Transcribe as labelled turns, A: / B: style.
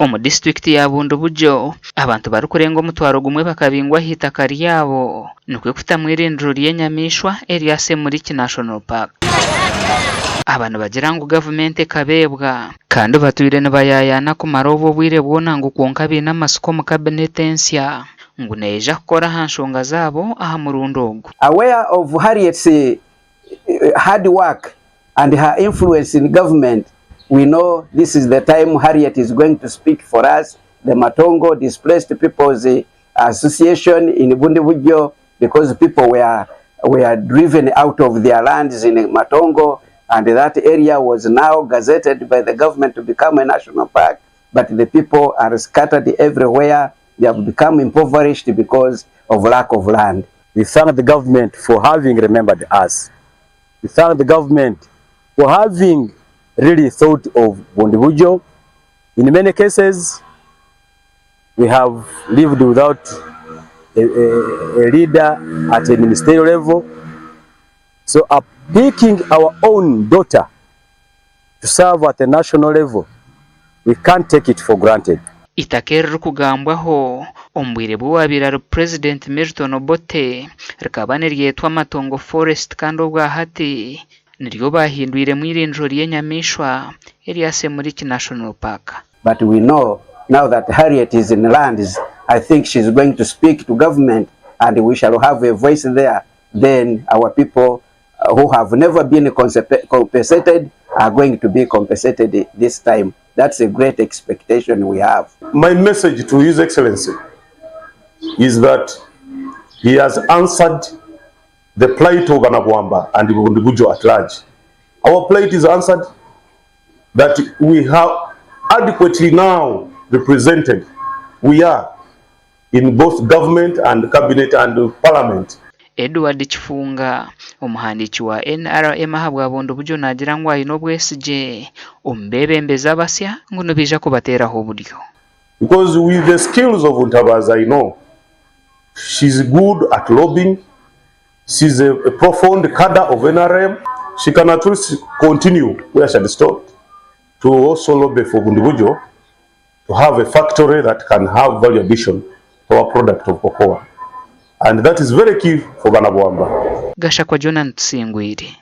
A: Omu district ya Bundubujo abantu barukurenga omutwaro gumwe bakabingwa hitaka ryabo nukwe kutamwirindiro ry'enyamishwa erya Semuriki National Park. Abantu bagira ngo government ekabebwa kandi batwire nibayayana kumara obwire bwona ngo kwonka bina amasiko mu cabinet ensya ngo neja kukora hanshonga zabo aha murundo ogu.
B: Aware of Harriet's hard work and her influence in government, we know this is the time Harriet is going to speak for us, the Matongo Displaced People's Association in Bundubujo, because people were driven out of their lands in Matongo, and that area was now gazetted by the government to become a national park, but the people are scattered everywhere. They have become impoverished because of lack of land.
C: We thank the government for having remembered us. We thank the government for having really thought of Bundubujo. In many cases, we have lived without a leader at a ministerial level. So picking our own daughter to serve at the national level, we can't take it for granted.
A: Itakerero kugambwaho ombwire bwabira President Milton Obote rikabane ryetwa Matongo Forest kandi obwa hati niryo bahindwire mwirindiro ry'enyamishwa erya Semuriki National Park.
B: But we know now that Harriet is in lands, I think she's going to speak to government and we shall have a voice there. Then our people who have never been compensated are going to be compensated this time. That's a great expectation we have.
D: My message to His Excellency is that he has answered the plight of Banabwamba and Bundubujo at large. Our plight is answered, that we have adequately now represented. We are in both government and cabinet and parliament.
A: Edward Chifunga omuhandiki wa NRM ahabwa Bundubujo nagira ngo ayino bwesije ombebembeza basya ngo nobija kubateraho oburyo.
D: Because with the skills of Ntabaza, I know she's good at lobbying. She's a profound cadre of NRM. She can at least continue where she had stopped to also lobby for Bundubujo to have a factory that can have value addition for our product of cocoa. And that is very key for Banabwamba.
A: Gashakwa Jonathan Singwiri.